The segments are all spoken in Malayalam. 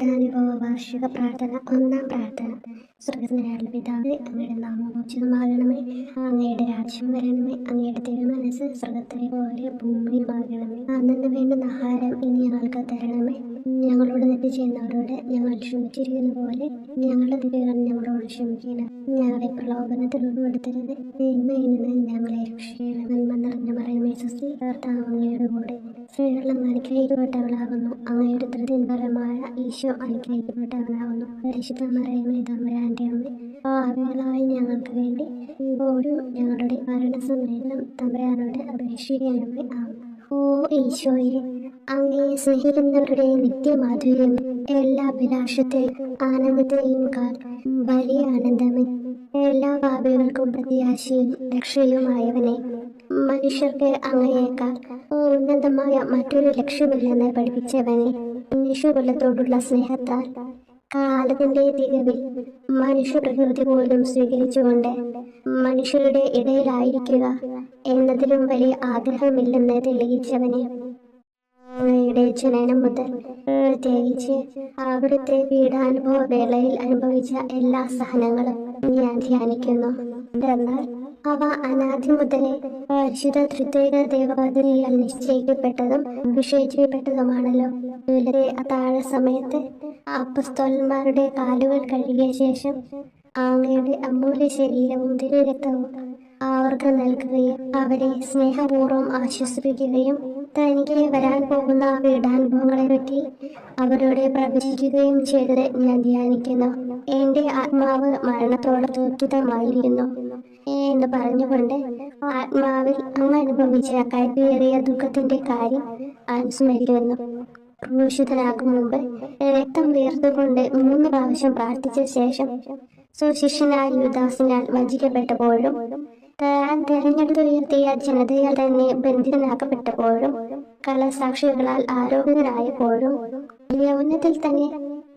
പീഠാനുഭവ വാർഷിക പ്രാർത്ഥന. ഒന്നാം പ്രാർത്ഥന. സ്വർഗ്ഗസ്ഥനായ പിതാവേ, അങ്ങയുടെ നാമം പൂജിതമാകണമേ. അങ്ങയുടെ രാജ്യം വരണമേ. അങ്ങയുടെ തിരുമനസ്സ് സ്വർഗ്ഗത്തിലെ പോലെ ഭൂമിയിലുമാകണമേ. അന്നു വേണ്ടുന്ന ആഹാരം ഇനി ഞങ്ങൾക്ക് തരണമേ. ഞങ്ങളോട് തെറ്റ് ചെയ്യുന്നവരോട് ഞങ്ങൾ ക്ഷമിച്ചിരിക്കുന്ന പോലെ ഞങ്ങളുടെ തെറ്റുകൾ ഞങ്ങളോട് ക്ഷമിക്കണം. ഞങ്ങളെ പ്രലോഭനത്തിൽ ഉൾപ്പെടുത്തരുത്, തിന്മയിൽ നിന്ന് ഞങ്ങളെ രക്ഷിക്കണം. നന്മ നിറഞ്ഞ മറിയമേ സ്വസ്തി, കർത്താവ് അങ്ങയുടെ കൂടെ സ്ത്രീകളിൽ അനുഗ്രഹിക്കപ്പെട്ടവളാകുന്നു. അങ്ങയുടെ ഫലമായ ഈശോ അനുഗ്രഹിക്കപ്പെട്ടവനാകുന്നു. പരിശുദ്ധ മറിയമേ തമ്പുരാന്റെ അമ്മേ, പാപികളായ ഞങ്ങൾക്ക് വേണ്ടി ഇപ്പോഴും ഞങ്ങളുടെ മരണസമയത്തും തമ്പുരാനോട് അപേക്ഷിക്കണമേ. ഓ ഈശോയെ, അങ്ങയെ സ്നേഹിക്കുന്നവരുടെ നിത്യമാധുര്യം എല്ലാ അഭിലാഷത്തെയും ആനന്ദത്തെയും കാൽ വലിയ ആനന്ദമേ. എല്ലാ പാപികൾക്കും പ്രത്യാശയും രക്ഷയുമായവനെ, മനുഷ്യർക്ക് അങ്ങയേക്കാൾ ഉന്നതമായ മറ്റൊരു ലക്ഷ്യമില്ലെന്ന് പഠിപ്പിച്ചവനെ, മനുഷ്യകുലത്തോടുള്ള സ്നേഹത്താൽ കാലത്തിന്റെ തികവിൽ മനുഷ്യപ്രകൃതി പോലും സ്വീകരിച്ചുകൊണ്ട് മനുഷ്യരുടെ ഇടയിലായിരിക്കുക എന്നതിലും വലിയ ആഗ്രഹമില്ലെന്ന് തെളിയിച്ചവനെ, അങ്ങയുടെ ജനനം മുതൽ പ്രത്യേകിച്ച് അവിടുത്തെ പീഡാനുഭവ വേളയിൽ അനുഭവിച്ച എല്ലാ സഹനങ്ങളും ഞാൻ ധ്യാനിക്കുന്നു. എന്നാൽ അവ അനാദി മുതലേ പരിശുദ്ധ ത്രിത്വൈക ദേവപദവിയാൽ നിശ്ചയിക്കപ്പെട്ടതും അഭിഷേചിക്കപ്പെട്ടതുമാണല്ലോ. ഇവിടുത്തെ അത്താഴ സമയത്ത് അപ്പസ്തോലന്മാരുടെ കാലുകൾ കഴുകിയ ശേഷം അങ്ങയുടെ അമൂല്യ ശരീരവും തിരുരക്തവും അവർക്ക് നൽകുകയും അവരെ സ്നേഹപൂർവ്വം ആശ്വസിപ്പിക്കുകയും തനിക്ക് വരാൻ പോകുന്ന പീഡാനുഭവങ്ങളെ പറ്റി അവരോട് പ്രവചിക്കുകയും ചെയ്തത് ഞാൻ ധ്യാനിക്കുന്നു. എന്റെ ആത്മാവ് മരണത്തോട് ദുഃഖിതമായിരിക്കുന്നു എന്ന് പറഞ്ഞുകൊണ്ട് ആത്മാവിൽ അങ്ങ് അനുഭവിച്ച കൈപ്പേറിയ ദുഃഖത്തിന്റെ കാര്യം അനുസ്മരിക്കുന്നു. ക്രൂശിതനാകും മുമ്പ് രക്തം വീർത്തുകൊണ്ട് 3 പ്രാവശ്യം പ്രാർത്ഥിച്ച ശേഷം സുശിഷ്യനായ യൂദാസിനാൽ വഞ്ചിക്കപ്പെട്ടപ്പോഴും താൻ തെരഞ്ഞെടുത്തുയർത്തിയ ജനതയാൽ തന്നെ ബന്ധിതനാക്കപ്പെട്ടപ്പോഴും കള്ളസാക്ഷികളാൽ ആരോപിതനായപ്പോഴും യൗവനത്തിൽ തന്നെ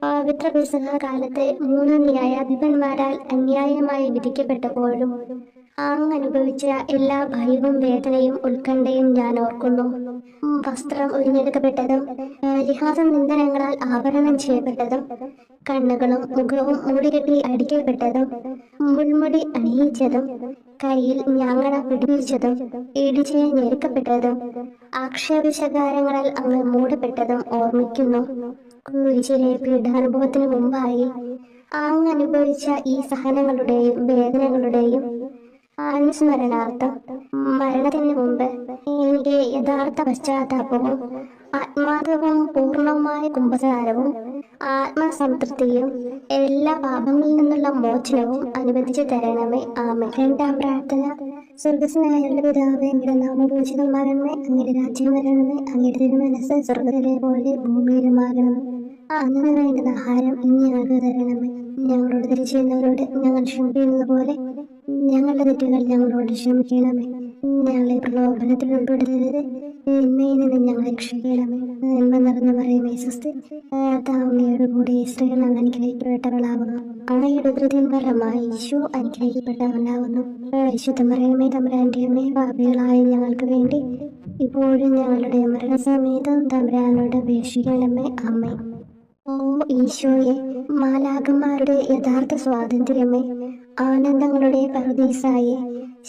പവിത്ര പെസഹ കാലത്ത് 3 ന്യായാധിപന്മാരാൽ അന്യായമായി വിധിക്കപ്പെട്ടപ്പോഴും അങ്ങ് അനുഭവിച്ച എല്ലാ ഭയവും വേദനയും ഉത്കണ്ഠയും ഞാൻ ഓർക്കുന്നു. വസ്ത്രം ഉരിഞ്ഞെടുക്കപ്പെട്ടതും പരിഹാസ നിന്ദനങ്ങളാൽ ആവരണം ചെയ്യപ്പെട്ടതും കണ്ണുകളും മുഖവും മൂടികെട്ടി അടിക്കപ്പെട്ടതും മുൾമുടി അണിയിച്ചതും കയ്യിൽ ഞാങ്ങണ പിടിപ്പിച്ചതും ഇടിച്ച് ഞെരുക്കപ്പെട്ടതും ആക്ഷേപശകാരങ്ങളാൽ അങ്ങ് മൂടപ്പെട്ടതും ഓർമ്മിക്കുന്നു. കുരിശിലെ പീഡാനുഭവത്തിന് മുമ്പായി അങ്ങ് അനുഭവിച്ച ഈ സഹനങ്ങളുടെയും വേദനകളുടെയും അനുസ്മരണാർത്ഥം മരണത്തിന് മുമ്പ് എനിക്ക് യഥാർത്ഥ പശ്ചാത്താപവും ആത്മാർത്ഥവും പൂർണ്ണമായ കുമ്പസാരവും ആത്മസംതൃപ്തിയും എല്ലാ പാപങ്ങളിൽ നിന്നുള്ള മോചനവും അനുവദിച്ചു തരണമേ. ആമേൻ. രണ്ടാം പ്രാർത്ഥന. സ്വർഗ്ഗസ്ഥനായ പിതാവേ, അങ്ങയുടെ നാമം പൂജിതമാകണമേ. അങ്ങയുടെ രാജ്യം വരണമേ. അങ്ങയുടെ തിരുമനസ്സ് സ്വർഗ്ഗത്തിലെ പോലെ ഭൂമിയിലുമാകണമേ. അന്നു വേണ്ടുന്ന ആഹാരം ഇനി ഞങ്ങൾക്ക് തരണമേ. ഞങ്ങളോട് തെറ്റ് ചെയ്യുന്നവരോട് ഞങ്ങൾ ക്ഷമിക്കുന്നത് പോലെ ഞങ്ങളുടെ തെറ്റുകൾ ഞങ്ങളോട് ക്ഷമിക്കണമേ. ഞങ്ങളെ പ്രലോഭനത്തിൽ ഉൾപ്പെടുത്തരുത്, തിന്മയിൽ നിന്ന് ഞങ്ങളെ രക്ഷിക്കണമേ. നന്മ നിറഞ്ഞ മറിയമേ സ്വസ്തി, അങ്ങയുടെ കൂടെ സ്ത്രീകൾ അനുഗ്രഹിക്കപ്പെട്ടവളാകുന്നു. അങ്ങയുടെ ഉദരത്തിൻ ഫലമായി ഈശോ അനുഗ്രഹിക്കപ്പെട്ടവനാകുന്നു. പരിശുദ്ധ മറിയമേ തമ്പുരാന്റെ അമ്മേ, പാപികളായ ഞങ്ങൾക്ക് വേണ്ടി ഇപ്പോഴും ഞങ്ങളുടെ മരണസമയത്തും തമ്പുരാനോട് അപേക്ഷിക്കണമേ. ആമേൻ. ഓ ഈശോയെ, മാലാഖമാരുടെ യഥാർത്ഥ സ്വാതന്ത്ര്യമേ, ആനന്ദങ്ങളുടെ പറുദീസായെ,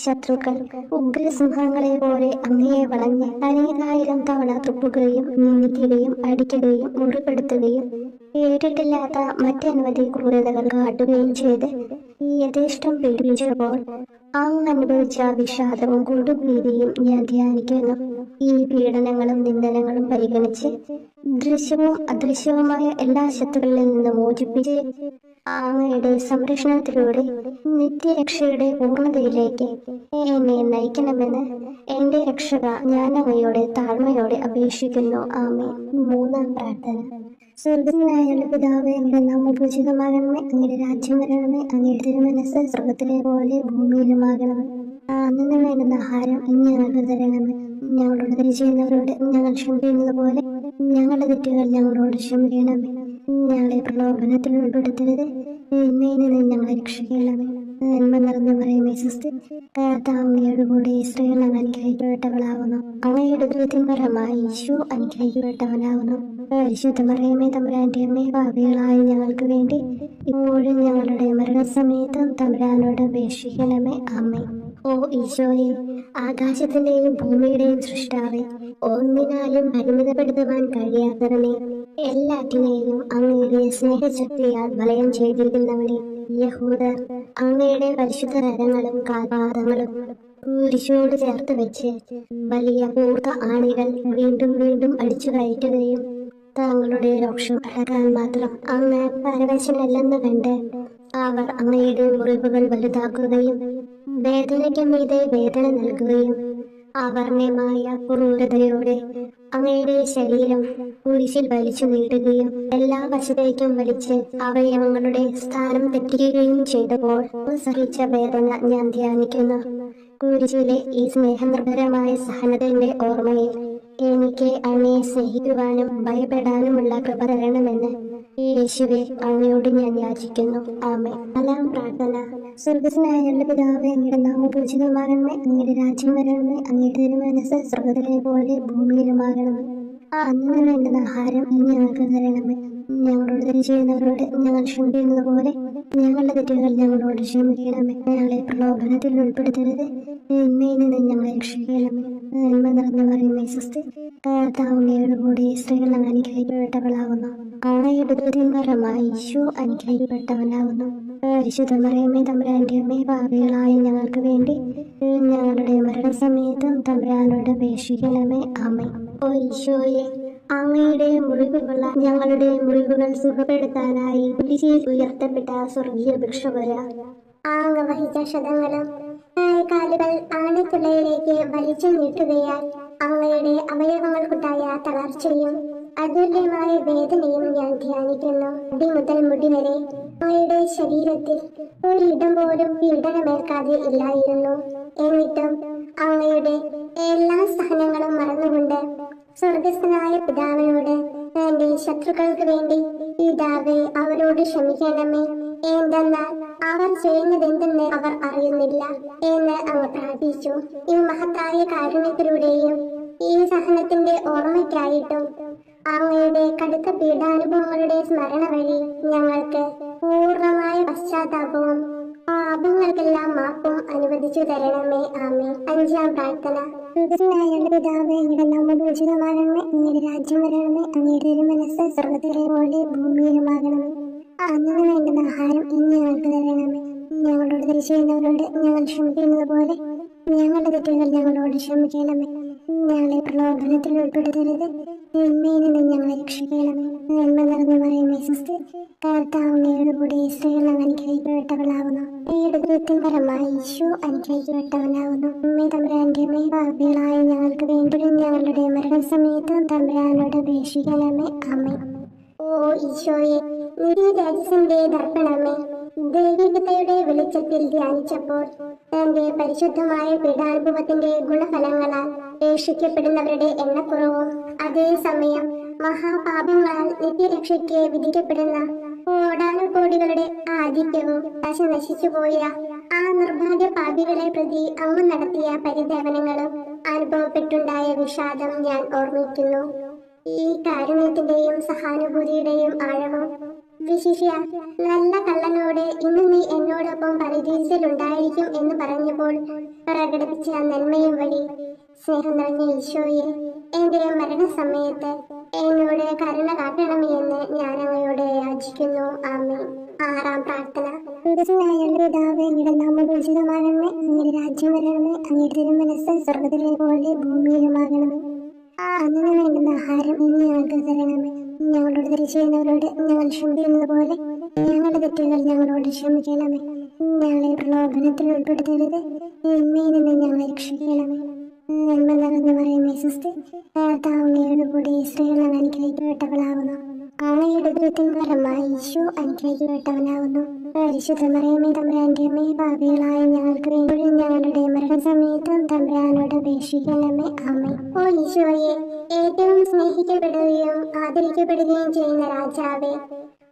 ശത്രുക്കൾ ഉഗ്രസിംഹങ്ങളെ പോലെ അങ്ങയെ വളഞ്ഞ് അനേകായിരം തവണ തുപ്പുകയും നിന്ദിക്കുകയും അടിക്കുകയും മുറിപ്പെടുത്തുകയും കേട്ടിട്ടില്ലാത്ത മറ്റനവധി ക്രൂരതകൾ കാട്ടുകയും ചെയ്ത് യഥേഷ്ടം പീഡിപ്പിച്ചപ്പോൾ അങ്ങ് അനുഭവിച്ച വിഷാദവും കൊടുഭീതിയും ഞാൻ ധ്യാനിക്കുന്നു. ഈ പീഡനങ്ങളും നിന്ദനങ്ങളും പരിഗണിച്ച് ദൃശ്യവും അദൃശ്യവുമായ എല്ലാ ശത്രുക്കളിൽ നിന്ന് മോചിപ്പിച്ച് അങ്ങയുടെ സംരക്ഷണത്തിലൂടെ നിത്യരക്ഷയുടെ പൂർണ്ണതയിലേക്ക് എന്നെ നയിക്കണമെന്ന് എന്റെ രക്ഷക ഞാൻ അങ്ങയോട് താഴ്മയോടെ അപേക്ഷിക്കുന്നു. ആമേൻ. മൂന്നാം പ്രാർത്ഥന. സ്വർഗ്ഗസ്ഥനായ പിതാവേ, അങ്ങയുടെ നാമം പൂജിതമാകണമേ. അങ്ങയുടെ രാജ്യം വരണമേ. അങ്ങയുടെ തിരുമനസ്സ് സ്വർഗ്ഗത്തിലെ പോലെ ഭൂമിയിലുമാകണമേ. അന്നു വേണ്ടുന്ന ആഹാരം ഇനി ഞങ്ങൾക്ക് തരണമേ. ഞങ്ങളോട് തെറ്റ് ചെയ്യുന്നവരോട് ഞങ്ങൾ ക്ഷമിക്കുന്നത് പോലെ ഞങ്ങളുടെ തെറ്റുകൾ ഞങ്ങളോട് ക്ഷമിക്കണമേ. ഞങ്ങളെ പ്രലോഭനത്തിൽ ഉൾപ്പെടുത്തരുത്, തിന്മയിൽ നിന്ന് ഞങ്ങളെ രക്ഷിക്കണമേ. നന്മ നിറഞ്ഞ മറിയമേ സ്വസ്തി, കർത്താവ് അങ്ങയുടെ കൂടെ സ്ത്രീകൾ അങ്ങ് അനുഗ്രഹിക്കപ്പെട്ടവളാകുന്നു. അങ്ങയുടെ ഉദരത്തിൻ ഫലമായി ഈശോ അനുഗ്രഹിക്കപ്പെട്ടവനാകുന്നു. പരിശുദ്ധ മറിയമേ തമ്പുരാന്റെ അമ്മേ, പാപികളായ ഞങ്ങൾക്ക് വേണ്ടി ഇപ്പോഴും ഞങ്ങളുടെ മരണസമയത്തും തമ്പുരാനോട് അപേക്ഷിക്കണമേ. ആമേൻ. ഓ ഈശോയെ, ആകാശത്തിന്റെയും ഭൂമിയുടെയും സൃഷ്ടാവേ, ഒന്നിനാലും പരിമിതപ്പെടുത്തുവാൻ കഴിയാത്തവനെ, എല്ലാറ്റിനെയും അങ്ങയുടെ സ്നേഹശക്തിയാൽ വലയം ചെയ്തിരിക്കുന്നവനെ, യഹൂദർ അങ്ങയുടെ പരിശുദ്ധ കരങ്ങളും കാൽപാദങ്ങളും കുരിശോട് ചേർത്ത് വെച്ച് വലിയ കൂർത്ത ആണികൾ വീണ്ടും വീണ്ടും അടിച്ചു കയറ്റുകയും തങ്ങളുടെ രോക്ഷം അടക്കാൻ മാത്രം അങ്ങ് പരവശനല്ലെന്ന് കണ്ട് അവർ അങ്ങയുടെ മുറിവുകൾ വലുതാക്കുകയും വേദനയ്ക്ക് മീതെ വേദന നൽകുകയും അവർണ്യമായ ക്രൂരതയോടെ അങ്ങയുടെ ശരീരം കുരിശിൽ വലിച്ചു നീട്ടുകയും എല്ലാ വശത്തേക്കും വലിച്ച് അവയവങ്ങളുടെ സ്ഥാനം തെറ്റിക്കുകയും ചെയ്തപ്പോൾ സഹിച്ച വേദന ഞാൻ ധ്യാനിക്കുന്നു. കുരിശിലെ ഈ സ്നേഹനിർഭരമായ സഹനത്തിന്റെ ഓർമ്മയിൽ എനിക്ക് അങ്ങയെ സ്നേഹിക്കുവാനും ഭയപ്പെടാനുമുള്ള കൃപ തരണമെന്ന് യേശുവേ അങ്ങയോട് ഞാൻ യാചിക്കുന്നു. ആമേൻ. നാലാം പ്രാർത്ഥന. സ്വർഗ്ഗസ്ഥനായ പിതാവേ, അങ്ങയുടെ നാമം പൂജിതമാകണമേ, അങ്ങയുടെ രാജ്യം വരണമേ, അങ്ങയുടെ തിരുമനസ്സ് സ്വർഗ്ഗത്തിലെ പോലെ ഭൂമിയിലുമാകണമേ. അന്ന് വേണ്ടുന്ന ആഹാരം ഇന്ന് ഞങ്ങൾക്ക് തരണമേ. ഞങ്ങളോട് തെറ്റ് ചെയ്യുന്നവരോട് ഞങ്ങൾ ക്ഷമിക്കുന്നത് പോലെ ഞങ്ങളുടെ തെറ്റുകൾ ഞങ്ങളോട് ക്ഷമിക്കണമേ. ഞങ്ങളെ പ്രലോഭനത്തിൽ ഉൾപ്പെടുത്തരുത്, തിന്മയിൽ നിന്ന് ഞങ്ങളെ രക്ഷിക്കണമേ. നന്മ നിറഞ്ഞ മറിയമേ സ്വസ്തി, കർത്താവ് അങ്ങയുടെ കൂടെ സ്ത്രീകൾ അങ്ങ് അനുഗ്രഹിക്കപ്പെട്ടവളാകുന്നു. അങ്ങയുടെ ഉദരത്തിൻ ഫലമായി ഈശോ അനുഗ്രഹിക്കപ്പെട്ടവനാകുന്നു. പരിശുദ്ധ മറിയമേ തമ്പുരാന്റെ അമ്മേ, പാപികളായ ഞങ്ങൾക്ക് വേണ്ടി ഞങ്ങളുടെ മരണസമയത്തും തമ്പുരാനോട് അപേക്ഷിക്കണമേ. ആമേൻ. ഓ ഈശോയെ, അങ്ങയുടെ മുറിവുകൾ ഞങ്ങളുടെ മുറിവുകൾ സുഖപ്പെടുത്താനായി കുരിശിൽ ഉയർത്തപ്പെട്ട സ്വർഗീയ ഭിക്ഷുവര അങ്ങ് വഹിച്ച ശതങ്ങളും കാലുകൾ ആണിത്തുള്ളയിലേക്ക് വലിച്ചു നീട്ടുകയാൽ അങ്ങയുടെ അവയവങ്ങൾക്കുണ്ടായ തളർച്ചയും അതുല്യമായ വേദനയും ഞാൻ ധ്യാനിക്കുന്നു. മുടി മുതൽ മുടി വരെ അങ്ങയുടെ ശരീരത്തിൽ ഒരിടം പോലും പീഡനമേൽക്കാതെ ഇല്ലായിരുന്നു. എന്നിട്ടും അങ്ങയുടെ എല്ലാ സഹനങ്ങളും മറന്നുകൊണ്ട് സ്വർഗസ്ഥനായ പിതാവിനോട് തന്റെ ശത്രുക്കൾക്ക് വേണ്ടി പിതാവേ അവരോട് ക്ഷമിക്കണമേ, എന്തെന്നാൽ അവർ ചെയ്യുന്നതെന്തെന്ന് അവർ അറിയുന്നില്ല എന്ന് അങ്ങ് പ്രാർത്ഥിച്ചു. ഈ മഹത്തായ കാരുണ്യത്തിലൂടെയും ഈ സഹനത്തിന്റെ ഓർമ്മയ്ക്കായിട്ടും അങ്ങയുടെ കടുത്ത പീഡാനുഭവങ്ങളുടെ സ്മരണ വഴി ഞങ്ങൾക്ക് പൂർണ്ണമായ പശ്ചാത്താപവും പാപങ്ങൾക്കെല്ലാം മാപ്പും അനുവദിച്ചു തരണമേ. ആമേൻ. അഞ്ചാം പ്രാർത്ഥന. പിതാവേ, അങ്ങയുടെ നാമം പൂജിതമാകണമേ, അങ്ങയുടെ രാജ്യം വരണമേ, അങ്ങയുടെ തിരുമനസ്സ് സ്വർഗ്ഗത്തിലെ പോലെ ഭൂമിയിലുമാകണമേ. അന്ന് വേണ്ടുന്ന ആഹാരം ഇന്ന് ഞങ്ങൾക്ക് തരണമേ. ഞങ്ങളോട് തെറ്റ് ചെയ്യുന്നവരോട് ഞങ്ങൾ ക്ഷമിക്കുന്നത് പോലെ ഞങ്ങളുടെ തെറ്റുകൾ ഞങ്ങളോട് ക്ഷമിക്കണമേ. ഞങ്ങളെ പ്രലോഭനത്തിൽ ഉൾപ്പെടുത്തരുത്, തിന്മയിൽ നിന്ന് ഞങ്ങളെ രക്ഷിക്കണമേ. നന്മ നിറഞ്ഞ മറിയമേ സ്വസ്തി, കർത്താവ് അങ്ങയുടെ കൂടെ സ്ത്രീകൾ അങ്ങ് അനുഗ്രഹിക്കപ്പെട്ടവളാകുന്നു. അങ്ങയുടെ ഉദരത്തിൻ ഫലമായി ഈശോ അനുഗ്രഹിക്കപ്പെട്ടവനാകുന്നു. അമ്മേ തമ്പുരാന്റെ അമ്മേ, പാപികളായ ഞങ്ങൾക്ക് വേണ്ടി ഞങ്ങളുടെ മരണസമയത്തും തമ്പുരാനോട് അപേക്ഷിക്കണമേ. ആമേൻ. ഓ ഈശോയെ, നിത്യരാജസിന്റെ ദർപ്പണമേ, ദൈവികതയുടെ വെളിച്ചത്തിൽ ധ്യാനിച്ചപ്പോൾ തന്റെ പരിശുദ്ധമായ പീഡാനുഭവത്തിന്റെ ഗുണഫലങ്ങളാൽ രക്ഷിക്കപ്പെടുന്നവരുടെ എണ്ണക്കുറവും അതേസമയം മഹാപാപങ്ങളാൽ നിത്യരക്ഷയ്ക്ക് വിധിക്കപ്പെടുന്ന കോടാനുകോടികളുടെ ആധിക്യവും നശിച്ചുപോയ ആ നിർഭാഗ്യ പാപികളെ പ്രതി അങ്ങ് നടത്തിയ പരിദേവനങ്ങളും അനുഭവപ്പെട്ടുണ്ടായ വിഷാദം ഞാൻ ഓർമ്മിക്കുന്നു. ഈ കാരുണ്യത്തിന്റെയും സഹാനുഭൂതിയുടെയും ആഴവും വിശിഷ്യ നല്ല കള്ളനോട് ഇന്ന് നീ എന്നോടൊപ്പം പരദീസയിലുണ്ടായിരിക്കും എന്ന് പറഞ്ഞപ്പോൾ പ്രകടിപ്പിച്ച നന്മയും വഴി സ്നേഹം നിറഞ്ഞ ഈശോയെ, എന്റെ മരണസമയത്ത് എന്നോട് കരുണ കാട്ടണമേ എന്ന് ഞാൻ അങ്ങയോട് യാചിക്കുന്നു. ആമേൻ. ആറാം പ്രാർത്ഥന. പിതാവേ, അങ്ങയുടെ നാമം പൂജിതമാകണമേ, അങ്ങയുടെ രാജ്യം വരണമേ, അങ്ങയുടെ തിരുമനസ്സ് സ്വർഗ്ഗത്തിലെ പോലെ ഭൂമിയിലുമാകണമേ. അന്ന് വേണ്ടുന്ന ആഹാരം ഇന്ന് ഞങ്ങൾക്ക് തരണമേ. ഞങ്ങളോട് തെറ്റ് ചെയ്യുന്നവരോട് ഞങ്ങൾ ക്ഷമിക്കുന്നത് പോലെ ഞങ്ങളുടെ തെറ്റുകൾ ഞങ്ങളോട് ക്ഷമിക്കണമേ. ഞങ്ങളെ പ്രലോഭനത്തിൽ ഉൾപ്പെടുത്തരുത്, തിന്മയിൽ നിന്ന് ഞങ്ങളെ രക്ഷിക്കണമേ. നന്മ നിറഞ്ഞ മറിയമേ സ്വസ്തി, കർത്താവ് അങ്ങയുടെ കൂടെ സ്ത്രീകൾ അങ്ങ് അനുഗ്രഹിക്കപ്പെട്ടവളാകുന്നു. അങ്ങയുടെ ഉദരത്തിൻ ഫലമായി ഈശോ അനുഗ്രഹിക്കപ്പെട്ടവനാകുന്നു. പരിശുദ്ധ മറിയമേ തമ്പുരാന്റെ അമ്മേ, പാപികളായ ഞങ്ങൾക്ക് വേണ്ടി ഞങ്ങളുടെ മരണസമയത്തും തമ്പുരാനോട് അപേക്ഷിക്കണമേ. ആമേൻ. ഓ ഈശോയെ, ഏറ്റവും സ്നേഹിക്കപ്പെടുകയും ആദരിക്കപ്പെടുകയും ചെയ്യുന്ന രാജാവേ,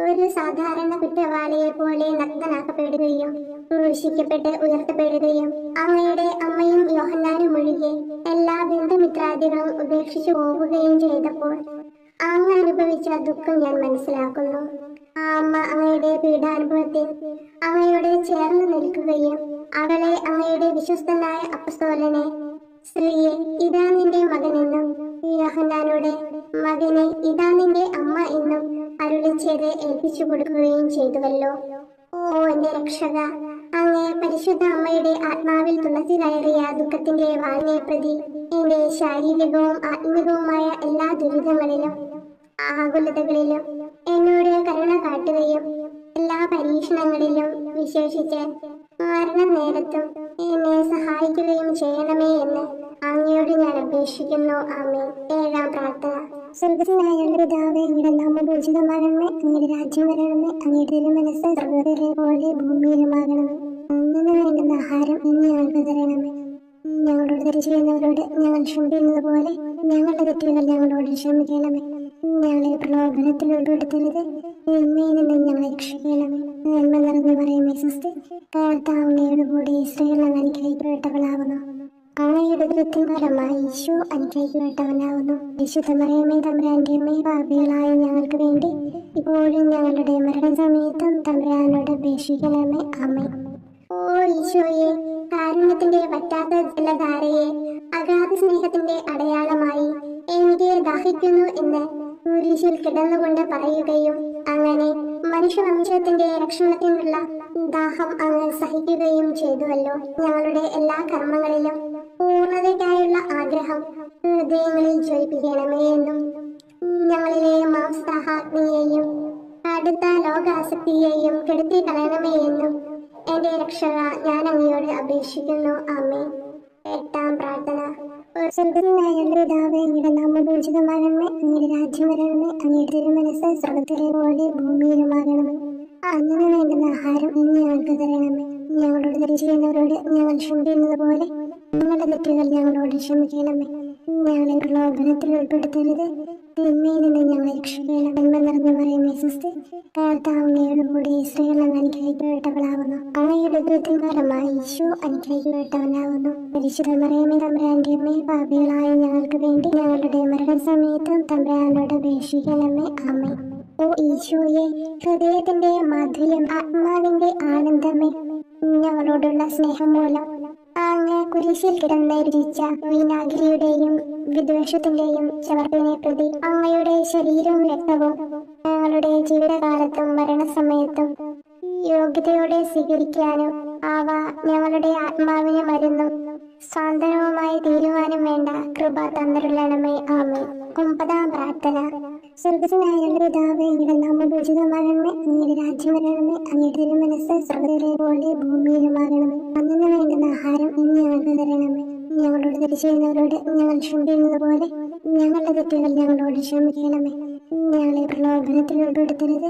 ഒരു സാധാരണ കുറ്റവാളിയെ പോലെ നഗ്നനാക്കപ്പെടുകയും ക്രൂശിക്കപ്പെട്ട് ഉയർത്തപ്പെടുകയും അങ്ങയുടെ അമ്മയും യോഹന്നാനും ഒഴികെ എല്ലാ ബന്ധുമിത്രാദികളും ഉപേക്ഷിച്ചു പോവുകയും ചെയ്തപ്പോൾ അങ്ങ് അനുഭവിച്ച ദുഃഖം ഞാൻ മനസ്സിലാക്കുന്നു. ആ അമ്മ അങ്ങയുടെ പീഡാനുഭവത്തിൽ അങ്ങയോട് ചേർന്ന് നിൽക്കുകയും അവളെ അങ്ങയുടെ വിശ്വസ്തനായ അപ്പസ്തോലനെ, സ്ത്രീയെ ഇതാ നിന്റെ മകനെന്നും യോഹന്നാനോട് മകനെ ഇതാ നിന്റെ അമ്മ എന്നും അരുളി ചെയ്ത് ഏൽപ്പിച്ചു കൊടുക്കുകയും ചെയ്തുവല്ലോ. ഓ എന്റെ രക്ഷക, അങ്ങേ പരിശുദ്ധ അമ്മയുടെ ആത്മാവിൽ തുളസി കയറിയ ദുഃഖത്തിന്റെ വാളിനെ പ്രതി എന്റെ ശാരീരികവും ആത്മികവുമായ എല്ലാ ദുരിതങ്ങളിലും ആകുലതകളിലും എന്നോട് കരുണ കാട്ടുകയും എല്ലാ പരീക്ഷണങ്ങളിലും വിശേഷിച്ച് മരണ നേരത്തും എന്നെ സഹായിക്കുകയും ചെയ്യണമേ എന്ന് അങ്ങയോട് ഞാൻ അപേക്ഷിക്കുന്നു. ആമേൻ. ഏഴാം പ്രാർത്ഥന. സ്വർഗ്ഗസ്ഥനായ പിതാവേ, അങ്ങയുടെ നാമം പൂജിതമാകണമേ, അങ്ങയുടെ രാജ്യം വരണമേ, അങ്ങയുടെ തിരുമനസ്സ് സ്വർഗ്ഗത്തിലെ പോലെ ഭൂമിയിലുമാകണമേ. അന്നു വേണ്ടുന്ന ആഹാരം ഇന്ന് ഞങ്ങൾക്ക് തരണമേ. ഞങ്ങളോട് തെറ്റ് ചെയ്യുന്നവരോട് ഞങ്ങൾ ക്ഷമിക്കുന്നത് പോലെ ഞങ്ങളുടെ തെറ്റുകൾ ഞങ്ങളോട് ക്ഷമിക്കണമേ. ഞങ്ങളെ പ്രലോഭനത്തിൽ ഉൾപ്പെടുത്തരുത്, തിന്മയിൽ നിന്ന് ഞങ്ങളെ രക്ഷിക്കണമേ. നന്മ നിറഞ്ഞു പറയുമേ സ്വസ്തി, കർത്താവ് അങ്ങയുടെ കൂടെ സ്ത്രീകൾ അങ്ങ് അനുഗ്രഹിക്കപ്പെട്ടവളാകുന്നു. അങ്ങയുടെ ഉദരത്തിൻ ഫലമായി ഈശോ അനുഗ്രഹിക്കപ്പെട്ടവനാകുന്നു. വിശുദ്ധ മറിയമേ തമ്പുരാന്റെ അമ്മേ, പാപികളായ ഞങ്ങൾക്ക് വേണ്ടി ഇപ്പോഴും ഞങ്ങളുടെ മരണസമയത്തും തമ്പുരാനോട് അപേക്ഷിക്കണമേ. ആമേൻ. ഓ ഈശോയെ, കാരുണ്യത്തിന്റെ വറ്റാത്ത ജലധാരയെ, അഗാധ സ്നേഹത്തിന്റെ അടയാളമായി എനിക്ക് ദാഹിക്കുന്നു എന്ന് കുരിശിൽ കിടന്നുകൊണ്ട് പറയുകയും അങ്ങനെ മനുഷ്യവംശത്തിന്റെ രക്ഷണത്തിനുള്ള ദാഹം അങ്ങ് സഹിക്കുകയും ചെയ്തുവല്ലോ. ഞങ്ങളുടെ എല്ലാ കർമ്മങ്ങളിലും പൂർണ്ണതയ്ക്കായുള്ള ആഗ്രഹം ഹൃദയങ്ങളിൽ ജ്വലിപ്പിക്കണമേ എന്നും ഞങ്ങളിലെ മാംസദാഹാഗ്നിയെയും അടുത്ത ലോകാസക്തിയെയും കെടുത്തി കളയണമേ എന്നും എന്റെ രക്ഷക ഞാൻ അങ്ങയോട് അപേക്ഷിക്കുന്നു. ആമേൻ. എട്ടാം പ്രാർത്ഥന. സ്വർഗ്ഗസ്ഥനായ പിതാവേ, അങ്ങയുടെ നാമം പൂജിതമാകണമേ, അങ്ങയുടെ രാജ്യം വരണമേ, അങ്ങയുടെ തിരുമനസ്സ് സ്വർഗ്ഗത്തിലെ പോലെ ഭൂമിയിലുമാകണമേ. അന്നു വേണ്ടുന്ന ആഹാരം ഇന്ന് ഞങ്ങൾക്ക് തരണമേ. ഞങ്ങളോട് തെറ്റ് ചെയ്യുന്നവരോട് ഞങ്ങൾ ക്ഷമിക്കുന്നത് പോലെ ഞങ്ങളുടെ തെറ്റുകൾ ഞങ്ങളോട് ക്ഷമിക്കണമേ. ഞങ്ങളെ പ്രലോഭനത്തിൽ ഉൾപ്പെടുത്തരുത്, തിന്മയിൽ നിന്ന് ഞങ്ങളെ രക്ഷിക്കണം. നന്മ നിറഞ്ഞു പറയുമേ സ്വസ്തി, കർത്താവ് അങ്ങയുടെ കൂടെ സ്ത്രീകൾ അങ്ങ് അനുഗ്രഹിക്കപ്പെട്ടവളാകുന്നു. അങ്ങയുടെ ഉദരത്തിൻ ഫലമായി ഈശോ അനുഗ്രഹിക്കപ്പെട്ടവനാകുന്നു. പരിശുദ്ധ മറിയമേ തമ്പുരാന്റെ അമ്മേ, പാപികളായ ഞങ്ങൾക്ക് വേണ്ടി ഞങ്ങളുടെ മരണസമയത്തും തമ്പുരാനോട് അപേക്ഷിക്കണമേ. ആമേൻ. ഓ ഈശോയെ, ഹൃദയത്തിന്റെ മാധുര്യം, ആത്മാവിന്റെ ആനന്ദമേ, ഞങ്ങളോടുള്ള സ്നേഹം മൂലം അങ്ങ് കുരിശിൽ കിടന്ന് രുചിച്ച വിനാഗിരിയുടെയും വിദ്വേഷത്തിന്റെയും ചവർപ്പിനെ പ്രതി അങ്ങയുടെ ശരീരവും രക്തവും ഞങ്ങളുടെ ജീവിതകാലത്തും മരണസമയത്തും യോഗ്യതയോടെ സ്വീകരിക്കാനും അവ ഞങ്ങളുടെ ആത്മാവിന് മരുന്നും സാന്ത്വനവുമായി തീരുവാനും വേണ്ട കൃപ തന്നിരുളണമേ. ആമേൻ. ഒമ്പതാം പ്രാർത്ഥന. സ്വർഗ്ഗസ്ഥനായ പിതാവേ, അങ്ങയുടെ നാമം പൂജിതമാകണമേ, അങ്ങയുടെ രാജ്യം വരണമേ, അങ്ങയുടെ തിരുമനസ്സ് സ്വർഗ്ഗത്തിലെ പോലെ ഭൂമിയിലുമാകണമേ. അന്നു വേണ്ടുന്ന ആഹാരം ഇന്ന് ഞങ്ങൾക്ക് തരണമേ. ഞങ്ങളോട് തെറ്റ് ചെയ്യുന്നവരോട് ഞങ്ങൾ ക്ഷമിക്കുന്നത് പോലെ ഞങ്ങളുടെ തെറ്റുകൾ ഞങ്ങളോട് ക്ഷമിക്കണമേ. ഞങ്ങളെ പ്രലോഭനത്തിൽ ഉൾപ്പെടുത്തരുത്,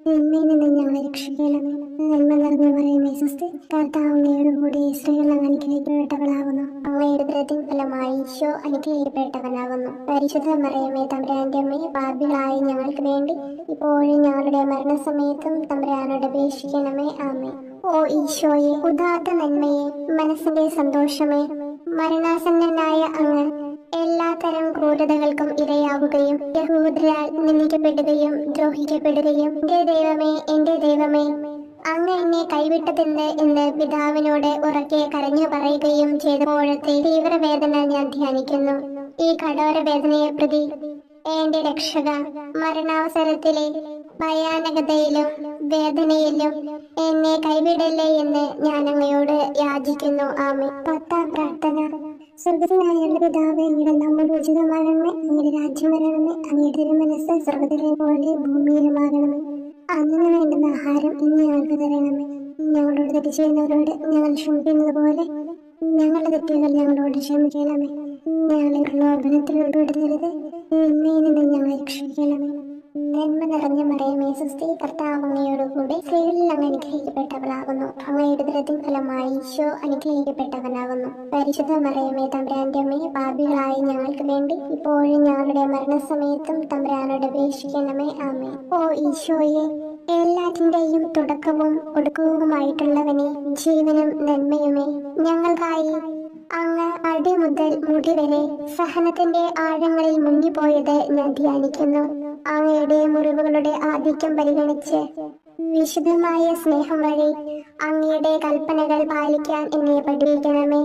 തിന്മയിൽ നിന്ന് ഞങ്ങളെ രക്ഷിക്കണമേ. നന്മ നിറഞ്ഞു പറയുമേ സ്വസ്തി, കർത്താവ് അങ്ങയുടെ കൂടെ സ്ത്രീകൾ അങ്ങ് അനുഗ്രഹിക്കപ്പെട്ടവളാകുന്നു. അങ്ങയുടെ ഉദരത്തിൻ ഫലമായി ഈശോ അനുഗ്രഹിക്കപ്പെട്ടവനാകുന്നു. പരിശുദ്ധ മറിയമേ തമ്പുരാന്റെ അമ്മേ, പാപികളായ ഞങ്ങൾക്ക് വേണ്ടി ഇപ്പോഴും ഞങ്ങളുടെ മരണസമയത്തും തമ്പുരാനോട് അപേക്ഷിക്കണമേ. ആമേൻ. ഓ ഈശോയെ, ഉദാത്ത നന്മയെ, മനസ്സിന്റെ സന്തോഷമേ, മരണാസന്നനായ അങ്ങ് എല്ലാത്തരം ക്രൂരതകൾക്കും ഇരയാവുകയും യഹൂദരാൽ നിന്ദിക്കപ്പെടുകയും ദ്രോഹിക്കപ്പെടുകയും എന്റെ ദൈവമേ അങ്ങ് എന്നെ കൈവിട്ടതെന്ന് എന്ന് പിതാവിനോട് ഉറക്കെ കരഞ്ഞു പറയുകയും ചെയ്തപ്പോഴത്തെ തീവ്രവേദന ഞാൻ ധ്യാനിക്കുന്നു. ഈ കഠോര വേദനയെ പ്രതി എന്റെ രക്ഷക, മരണാവസരത്തിലെ ഭയാനകതയിലും വേദനയിലും എന്നെ കൈവിടല്ലേ എന്ന് ഞാൻ അങ്ങയോട് യാചിക്കുന്നു. ആമേൻ. പത്താം പ്രാർത്ഥന. സ്വർഗ്ഗസ്ഥനായ പിതാവേ, അങ്ങയുടെ നാമം പൂജിതമാകണമേ, അങ്ങയുടെ രാജ്യം വരണമേ, അങ്ങയുടെ തിരുമനസ്സ് സ്വർഗ്ഗത്തിലെ പോലെ ഭൂമിയിലുമാകണമേ. അന്നു വേണ്ടുന്ന ആഹാരം ഇന്ന് ഞങ്ങൾക്ക് തരണമേ. ഞങ്ങളോട് തെറ്റ് ചെയ്യുന്നവരോട് ഞങ്ങൾ ക്ഷമിക്കുന്നത് പോലെ ഞങ്ങളുടെ തെറ്റുകൾ ഞങ്ങളോട് ക്ഷമിക്കണമേ. ഞങ്ങളെ പ്രലോഭനത്തിൽ ഉൾപ്പെടുത്തരുത്, തിന്മയിൽ നിന്ന് ഞങ്ങളെ രക്ഷിക്കണമേ. നന്മ നിറഞ്ഞ മറിയമേ സുസ്ഥി, കർത്താവ് അങ്ങയോടുകൂടെ സ്ത്രീകളിൽ അങ്ങ് അനുഗ്രഹിക്കപ്പെട്ടവളാകുന്നു. അങ്ങയുടെ ഉദരത്തിൻ ഫലമായി ഈശോ അനുഗ്രഹിക്കപ്പെട്ടവനാകുന്നു. പരിശുദ്ധ മറിയമേ തമ്പുരാന്റെ അമ്മേ, പാപികളായ ഞങ്ങൾക്ക് വേണ്ടി ഇപ്പോഴും ഞങ്ങളുടെ മരണസമയത്തും തമ്പുരാനോട് അപേക്ഷിക്കണമേ. ആമേൻ. ഓ ഈശോയെ, എല്ലാറ്റിന്റെയും തുടക്കവും ഒടുക്കവുമായിട്ടുള്ളവനെ, ജീവനും നന്മയുമേ, ഞങ്ങൾക്കായി അങ്ങ് അടി മുതൽ മുടി വരെ സഹനത്തിന്റെ ആഴങ്ങളിൽ മുങ്ങിപ്പോയത് ഞാൻ ധ്യാനിക്കുന്നു. അങ്ങയുടെ മുറിവുകളുടെ ആധിക്യം പരിഗണിച്ച് വിശുദ്ധമായ സ്നേഹം വഴി അങ്ങയുടെ കൽപ്പനകൾ പാലിക്കാൻ എന്നെ പഠിപ്പിക്കണമേ.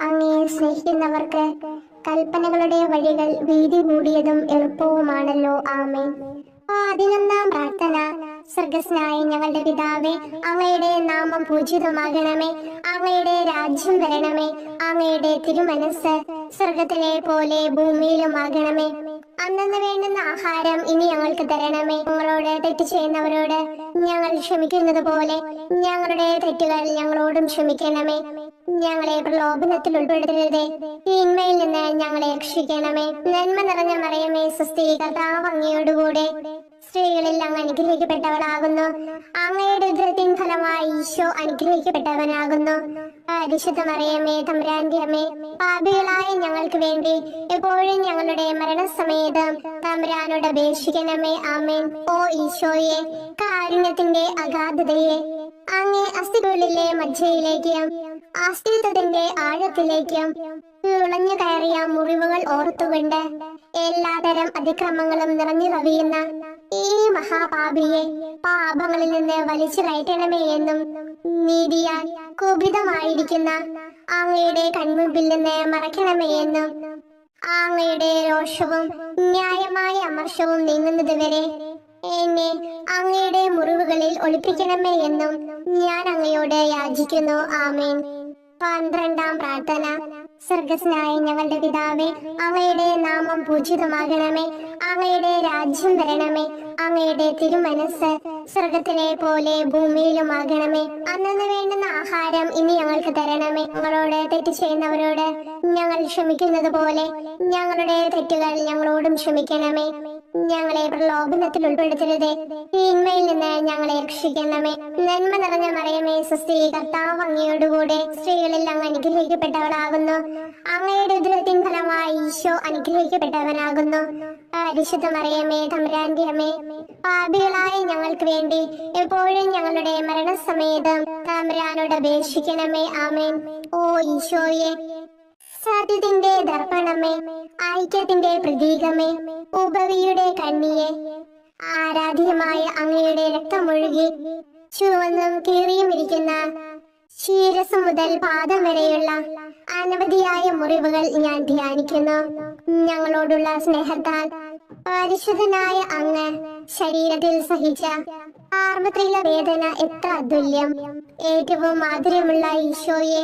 അങ്ങയെ സ്നേഹിക്കുന്നവർക്ക് കൽപ്പനകളുടെ വഴികൾ വീതി കൂടിയതും എളുപ്പവുമാണല്ലോ. ആമേൻ. 11-ാം പ്രാർത്ഥന. സ്വർഗസ്നായ ഞങ്ങളുടെ പിതാവേ, അങ്ങയുടെ നാമം പൂജിതമാകണമേ. അങ്ങയുടെ രാജ്യം വരണമേ. അങ്ങയുടെ തിരുമനസ് സ്വർഗത്തിലെ പോലെ ഭൂമിയിലുമാകണമേ. അന്നന്ന് വേണ്ടുന്ന ആഹാരം ഇനി ഞങ്ങൾക്ക് തരണമേ. ഞങ്ങളോട് തെറ്റ് ചെയ്യുന്നവരോട് ഞങ്ങൾ ക്ഷമിക്കുന്നത് പോലെ ഞങ്ങളുടെ തെറ്റുകൾ ഞങ്ങളോടും ക്ഷമിക്കണമേ. ഞങ്ങളെ പ്രലോഭനത്തിൽ ഉൾപ്പെടുത്തരുതേ, തിന്മയിൽ നിന്ന് ഞങ്ങളെ രക്ഷിക്കണമേ. നന്മ നിറഞ്ഞ മറിയമേ സുസ്ഥി, കർത്താവ് അങ്ങയോടുകൂടെ സ്ത്രീകളിൽ അങ്ങ് അനുഗ്രഹിക്കപ്പെട്ടവളാകുന്നു. അങ്ങയുടെ ഉദരത്തിൻ ഫലമായി ഈശോ അനുഗ്രഹിക്കപ്പെട്ടവനാകുന്നു. പരിശുദ്ധ മറിയമേ തമ്പുരാന്റെ അമ്മേ, പാപികളായ ഞങ്ങൾക്ക് വേണ്ടി എപ്പോഴും ഞങ്ങളുടെ മരണസമയത്തും തമ്പുരാനോട് അപേക്ഷിക്കണമേ. ആമേൻ. ഓ ഈശോയെ, കാരുണ്യത്തിന്റെ അഗാധതയെ, അങ്ങേ അസ്ഥികളിലെ മജ്ജയിലേക്കും അസ്തിത്വത്തിന്റെ ആഴത്തിലേക്കും തുളഞ്ഞു കയറിയ മുറിവുകൾ ഓർത്തുകൊണ്ട് എല്ലാതരം അതിക്രമങ്ങളും നിറഞ്ഞു കവിയുന്ന ഈ മഹാപാപിയെ പാപങ്ങളിൽ നിന്ന് വലിച്ചു കയറ്റണമേ എന്നും നീതിയാൽ കുപിതമായിരിക്കുന്ന അങ്ങയുടെ കൺമുമ്പിൽ നിന്ന് മറയ്ക്കണമേ എന്നും അങ്ങയുടെ രോഷവും ന്യായമായ അമർഷവും നീങ്ങുന്നത് വരെ എന്നെ അങ്ങയുടെ മുറിവുകളിൽ ഒളിപ്പിക്കണമേ എന്നും ഞാൻ അങ്ങയോട് യാചിക്കുന്നു. ആമേൻ. 12-ാം പ്രാർത്ഥന. സ്വർഗസ്നായ ഞങ്ങളുടെ പിതാവേ, അങ്ങയുടെ നാമം പൂജിതമാകണമേ. അങ്ങയുടെ രാജ്യം വരണമേ. അങ്ങയുടെ തിരുമനസ് സ്വർഗത്തിലെ പോലെ ഭൂമിയിലുമാകണമേ. അന്നന്ന് വേണ്ടുന്ന ആഹാരം ഇനി ഞങ്ങൾക്ക് തരണമേ. ഞങ്ങളോട് തെറ്റ് ചെയ്യുന്നവരോട് ഞങ്ങൾ ക്ഷമിക്കുന്നത് പോലെ ഞങ്ങളുടെ തെറ്റുകൾ ഞങ്ങളോടും ക്ഷമിക്കണമേ. ഞങ്ങളെ പ്രലോഭനത്തിൽ ഉൾപ്പെടുത്തരുതേ, തിന്മയിൽ നിന്ന് ഞങ്ങളെ രക്ഷിക്കണമേ. നന്മ നിറഞ്ഞ മറിയമേ സുസ്ഥി, കർത്താവ് അങ്ങയോടുകൂടെ സ്ത്രീകളിൽ അങ്ങ് അനുഗ്രഹിക്കപ്പെട്ടവളാകുന്നു. അങ്ങയുടെ ഉദരത്തിൻ ഫലമായി ഈശോ അനുഗ്രഹിക്കപ്പെട്ടവനാകുന്നു. പരിശുദ്ധ മറിയമേ തമ്പുരാന്റെ അമ്മേ, പാപികളായ ഞങ്ങൾക്ക് വേണ്ടി എപ്പോഴും ഞങ്ങളുടെ മരണസമയത്തും തമ്പുരാനോട് അപേക്ഷിക്കണമേ. ആമേൻ. ഓ ഈശോയെ, സത്യത്തിന്റെ ദർപ്പണമേ, ഐക്യത്തിന്റെ പ്രതീകമേ, ഉപവിയുടെ കണ്ണിയെ, ആരാധ്യമായ അങ്ങയുടെ രക്തമൊഴുകി ചുവന്നും കീറിയും ഇരിക്കുന്ന ശിരസ് മുതൽ പാദം വരെയുള്ള അനവധിയായ മുറിവുകൾ ഞാൻ ധ്യാനിക്കുന്നു. ഞങ്ങളോടുള്ള സ്നേഹത്താൽ പരിശുദ്ധനായ അങ്ങ് ശരീരത്തിൽ സഹിച്ച ആർവത്രിക വേദന എത്ര അതുല്യം. ഏറ്റവും മാധുര്യമുള്ള ഈശോയെ,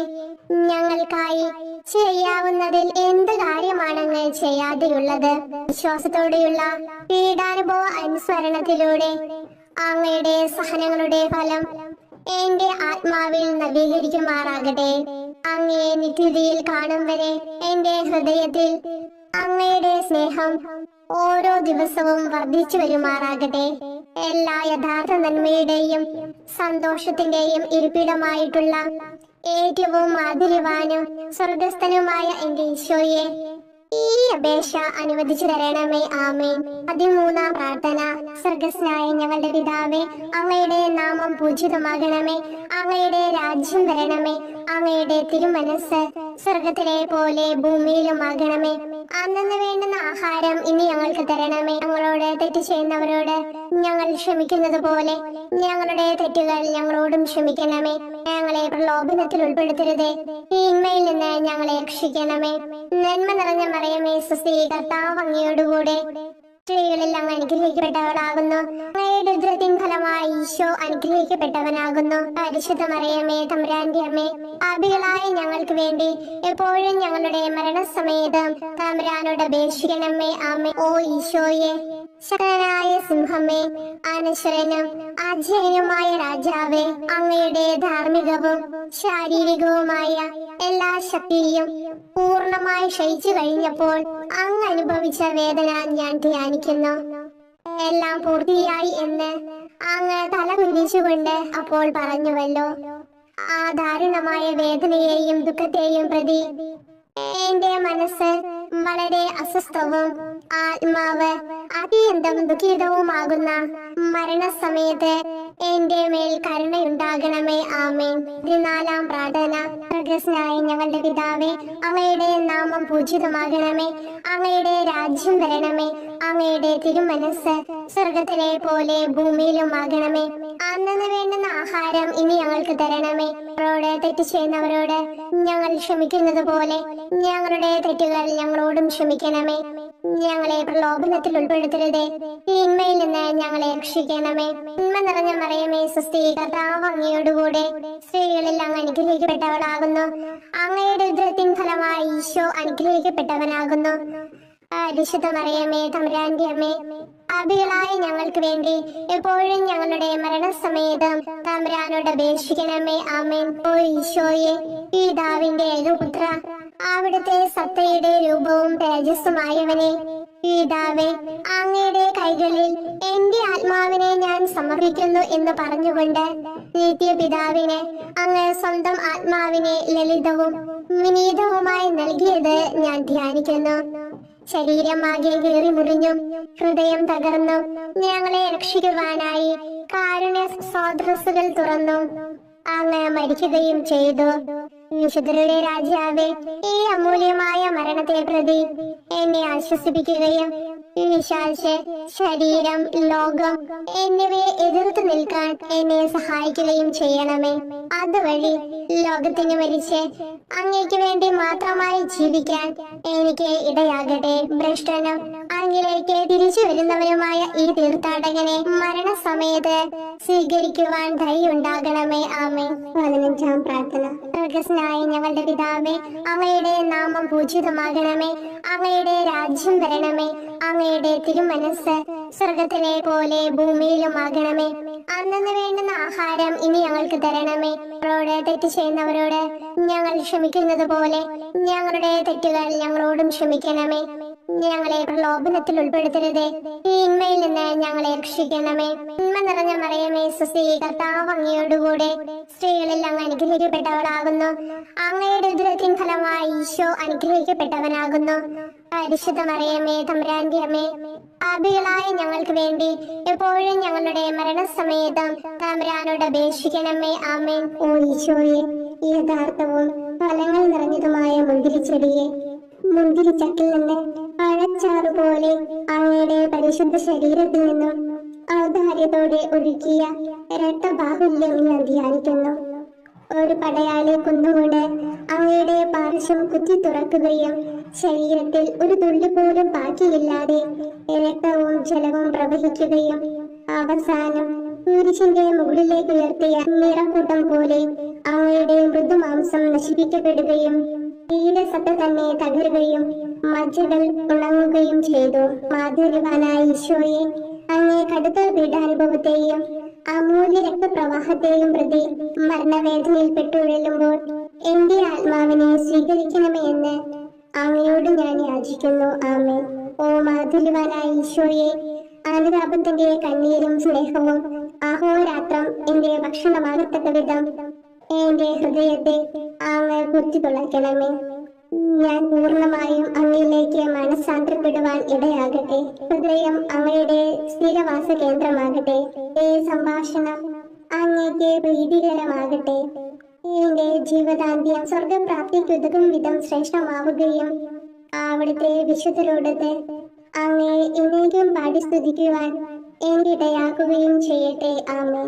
ഞങ്ങൾക്കായി ചെയ്യാവുന്നതിൽ എന്ത് കാര്യമാണ് അങ്ങ് ചെയ്യാതെയുള്ളത്? വിശ്വാസത്തോടെയുള്ള പീഡാനുഭവ അനുസ്മരണത്തിലൂടെ അങ്ങയുടെ സഹനങ്ങളുടെ ഫലം എന്റെ ആത്മാവിൽ നവീകരിക്കുമാറാകട്ടെ. അങ്ങയെ നിത്യതയിൽ കാണും വരെ എന്റെ ഹൃദയത്തിൽ അങ്ങയുടെ സ്നേഹം ഓരോ ദിവസവും വർദ്ധിച്ചു വരുമാറാകട്ടെ. എല്ലാ യഥാർത്ഥ നന്മയുടെയും സന്തോഷത്തിന്റെയും ഇരിപ്പിടമായിട്ടുള്ള ഏറ്റവും മാധുര്യവാനും സ്വർഗസ്ഥനുമായ എന്റെ ഈശോയെ, ഈ അപേക്ഷ അനുവദിച്ചു തരണമേ. ആമേൻ. 13-ാം പ്രാർത്ഥന. സ്വർഗസ്നായ ഞങ്ങളുടെ പിതാവേ, അങ്ങയുടെ നാമം പൂജിതമാകണമേ. അങ്ങയുടെ രാജ്യം വരണമേ. അങ്ങയുടെ തിരുമനസ് സ്വർഗത്തിലെ പോലെ ഭൂമിയിലുമാകണമേ. അന്നന്ന് വേണ്ടുന്ന ആഹാരം ഇനി ഞങ്ങൾക്ക് തരണമേ. ഞങ്ങളോട് തെറ്റ് ചെയ്യുന്നവരോട് ഞങ്ങൾ ക്ഷമിക്കുന്നത് പോലെ ഞങ്ങളുടെ തെറ്റുകൾ ഞങ്ങളോടും ക്ഷമിക്കണമേ. ഞങ്ങളെ പ്രലോഭനത്തിൽ ഉൾപ്പെടുത്തരുതേ, തിന്മയിൽ നിന്ന് ഞങ്ങളെ രക്ഷിക്കണമേ. നന്മ നിറഞ്ഞ മറിയമേ സുസ്ഥി, കർത്താവ് അങ്ങയോടുകൂടെ സ്ത്രീകളിൽ അങ്ങ് അനുഗ്രഹിക്കപ്പെട്ടവളാകുന്നു. അങ്ങയുടെ ഉദരത്തിൻ ഫലമായി ഈശോ അനുഗ്രഹിക്കപ്പെട്ടവനാകുന്നു. പരിശുദ്ധ മറിയമേ തമ്പുരാന്റെ അമ്മേ, പാപികളായ ഞങ്ങൾക്ക് വേണ്ടി എപ്പോഴും ഞങ്ങളുടെ മരണസമയത്തും തമ്പുരാനോട് അപേക്ഷിക്കണമേ. ആമേൻ. ഓ ഈശോയെ, ശക്തനായ സിംഹമേ, അനശ്വരനും അജയനുമായ രാജാവേ, അങ്ങയുടെ ധാർമ്മികവും ശാരീരികവുമായ എല്ലാ ശക്തിയും പൂർണ്ണമായി ക്ഷയിച്ചു കഴിഞ്ഞപ്പോൾ അങ്ങ് അനുഭവിച്ച വേദന ഞാൻ ധ്യാനിക്കുന്നു. എല്ലാം പൂർത്തിയായി എന്ന് അങ്ങ് തല കുനിച്ചുകൊണ്ട് അപ്പോൾ പറഞ്ഞുവല്ലോ. ആ ദാരുണമായ വേദനയെയും ദുഃഖത്തെയും പ്രതി എന്റെ മനസ്സ് വളരെ അസ്വസ്ഥവും ആത്മാവ് അത്യന്തം ദുഃഖിതവുമാകുന്ന മരണസമയത്ത് എന്റെ മേൽ കരുണയുണ്ടാകണമേ. ആമേൻ. 14-ാം പ്രാർത്ഥന. സ്വർഗ്ഗസ്ഥനായ ഞങ്ങളുടെ പിതാവേ, അങ്ങയുടെ നാമം പൂജിതമാകണമേ. അങ്ങയുടെ രാജ്യം വരണമേ. അങ്ങയുടെ തിരുമനസ്സ് സ്വർഗത്തിലെ പോലെ ഭൂമിയിലുമാകണമേ. അന്നു വേണ്ടുന്ന ആഹാരം ഇനി ഞങ്ങൾക്ക് തരണമേ. ഞങ്ങളോട് തെറ്റ് ചെയ്യുന്നവരോട് ഞങ്ങൾ ക്ഷമിക്കുന്നത് പോലെ ഞങ്ങളുടെ തെറ്റുകൾ ഞങ്ങളോടും ക്ഷമിക്കണമേ. ഞങ്ങളെ പ്രലോഭനത്തിൽ ഉൾപ്പെടുത്തരുതേ, തിന്മയിൽ നിന്ന് ഞങ്ങളെ രക്ഷിക്കണമേ. നന്മ നിറഞ്ഞ മറിയമേ, സ്വസ്തി, കർത്താവ് അങ്ങയോടുകൂടെ സ്ത്രീകളിൽ അങ്ങ് അനുഗ്രഹിക്കപ്പെട്ടവളാകുന്നു. അങ്ങയുടെ ഉദരത്തിൻ ഫലമായി ഈശോ അനുഗ്രഹിക്കപ്പെട്ടവനാകുന്നു. പരിശുദ്ധ മറിയമേ, തമ്പുരാന്റെ അമ്മേ, പാപികളായ ഞങ്ങൾക്ക് വേണ്ടി എപ്പോഴും ഞങ്ങളുടെ മരണസമയത്തും തമ്പുരാനോട് അപേക്ഷിക്കണമേ. ആമേൻ. ഓ ഈശോയെ, പിതാവിന്റെ ഏകപുത്ര, അവിടുത്തെ സത്തയുടെ രൂപവും തേജസ്സുമായവനെ, പിതാവേ, അങ്ങയുടെ കൈകളിൽ എന്റെ ആത്മാവിനെ ഞാൻ സമർപ്പിക്കുന്നു എന്ന് പറഞ്ഞുകൊണ്ട് നിത്യപിതാവിന് അങ്ങ് സ്വന്തം ആത്മാവിനെ ലളിതവും വിനീതവുമായി നൽകിയത് ഞാൻ ധ്യാനിക്കുന്നു. ശരീരമാകെ കീറി മുറിഞ്ഞും ഹൃദയം തകർന്നും ഞങ്ങളെ രക്ഷിക്കുവാനായി കാരുണ്യ സ്രോതസ്സുകൾ തുറന്നും അങ്ങ് മരിക്കുകയും ചെയ്തു. വിശുദ്ധരുടെ രാജാവേ, ഈ അമൂല്യമായ മരണത്തെ പ്രതി എന്നെ ആശ്വസിപ്പിക്കുകയും വിശാലിച്ച് ശരീരം, ലോകം എന്നിവയെ എതിർത്ത് നിൽക്കാൻ എന്നെ സഹായിക്കുകയും ചെയ്യണമേ. അതുവഴി ലോകത്തിന് മരിച്ച് അങ്ങേക്ക് വേണ്ടി മാത്രമായി ജീവിക്കാൻ എനിക്ക് ഇടയാകട്ടെ. ഭ്രഷ്ടനും അങ്ങിലേക്ക് തിരിച്ചു വരുന്നവരുമായ ഈ തീർത്ഥാടകനെ മരണസമയത്ത് സ്വീകരിക്കുവാൻ ധൈര്യമുണ്ടാകണമേ. ആമേൻ. 15-ാം പ്രാർത്ഥന. സ്വർഗ്ഗസ്ഥനായ ഞങ്ങളുടെ പിതാവേ, അങ്ങയുടെ നാമം പൂജിതമാകണമേ. അങ്ങയുടെ രാജ്യം വരണമേ. അങ്ങയുടെ തിരുമനസ്സ് സ്വർഗത്തിലെ പോലെ ഭൂമിയിലുമാകണമേ. അന്നു വേണ്ടുന്ന ആഹാരം ഇനി ഞങ്ങൾക്ക് തരണമേ. ഞങ്ങളോട് തെറ്റ് ചെയ്യുന്നവരോട് ഞങ്ങൾ ക്ഷമിക്കുന്നത് പോലെ ഞങ്ങളുടെ തെറ്റുകൾ ഞങ്ങളോടും ക്ഷമിക്കണമേ. ഞങ്ങളെ പ്രലോഭനത്തിൽ ഉൾപ്പെടുത്തരുതേ, തിന്മയിൽ നിന്ന് ഞങ്ങളെ രക്ഷിക്കണമേ. നന്മ നിറഞ്ഞ മറിയമേ, സ്വസ്തി, കർത്താവ് അങ്ങയോടുകൂടെ സ്ത്രീകളിൽ അങ്ങ് അനുഗ്രഹിക്കപ്പെട്ടവളാകുന്നു. അങ്ങയുടെ ഉദരത്തിൻ ഫലമായി ഈശോ അനുഗ്രഹിക്കപ്പെട്ടവനാകുന്നു. പരിശുദ്ധ മറിയമേ, തമ്പുരാന്റെ അമ്മേ, പാപികളായ ഞങ്ങൾക്ക് വേണ്ടി എപ്പോഴും ഞങ്ങളുടെ മരണസമയത്തും തമ്പുരാനോട് അപേക്ഷിക്കണമേ. ആമേൻ. ഓ ഈശോയെ, യഥാർത്ഥവും ഫലങ്ങൾ നിറഞ്ഞതുമായ മുന്തിരിച്ചെടിയെ, മുന്തിരിച്ചക്കിൽ നിന്ന് പഴച്ചാറ് പോലെ അങ്ങയുടെ പരിശുദ്ധ ശരീരത്തിൽ നിന്നും ഔദാര്യത്തോടെ ഒഴുക്കിയ രക്തബാഹുല്യം ഞാൻ ധ്യാനിക്കുന്നു. ഒരു പടയാളി കുന്നുകൊണ്ട് അങ്ങയുടെ പാർശ്വം കുത്തി തുറക്കുകയും ശരീരത്തിൽ ഒരു തുള്ളി പോലും ബാക്കിയില്ലാതെ രക്തവും ജലവും പ്രവഹിക്കുകയും അവസാനം കുരിശിന്റെ മുകളിലേക്ക് ഉയർത്തിയ നിറക്കൂട്ടം പോലെ അങ്ങയുടെ മൃദുമാംസം നശിപ്പിക്കപ്പെടുകയും ഈരസത്ത തന്നെ തകരുകയും മജ്ജകൾ ഉണങ്ങുകയും ചെയ്തു. മാധുര്യവാനായ ഈശോയെ, അങ്ങേ കടുത്ത പീഡാനുഭവത്തെയും അമൂല്യ രക്തപ്രവാഹത്തെയും പ്രതി മരണവേദനയിൽ പെട്ടുഴലുമ്പോൾ എന്റെ ആത്മാവിനെ സ്വീകരിക്കണമേ എന്ന് അങ്ങയോട് ഞാൻ യാചിക്കുന്നു. ആമേൻ. ഓ മാധുര്യവാനായ ഈശോയെ, അനുതാപത്തിന്റെ കണ്ണീരും സ്നേഹവും അഹോരാത്രം എന്റെ ഭക്ഷണമാകത്തക്ക വിധം എന്റെ ഹൃദയത്തെ അങ്ങ് കുത്തി തുളയ്ക്കണമേ. ഞാൻ പൂർണ്ണമായും അങ്ങയിലേക്ക് മനസ്സാന്തരപ്പെടുവാൻ ഇടയാകട്ടെ. ഹൃദയം അങ്ങയുടെ സ്ഥിരവാസ കേന്ദ്രമാകട്ടെ. ഈ സംഭാഷണം അങ്ങേക്ക് പ്രീതികരമാകട്ടെ. എന്റെ ജീവദാന്ത്യം സ്വർഗപ്രാപ്തിക്കുതകും വിധം ശ്രേഷ്ഠമാവുകയും അവിടുത്തെ വിശുദ്ധരോടത്ത് അങ്ങേ എന്നേക്കും പാടി സ്തുതിക്കുവാൻ എന്റെ ഇടയാക്കുകയും ചെയ്യട്ടെ. ആമേൻ.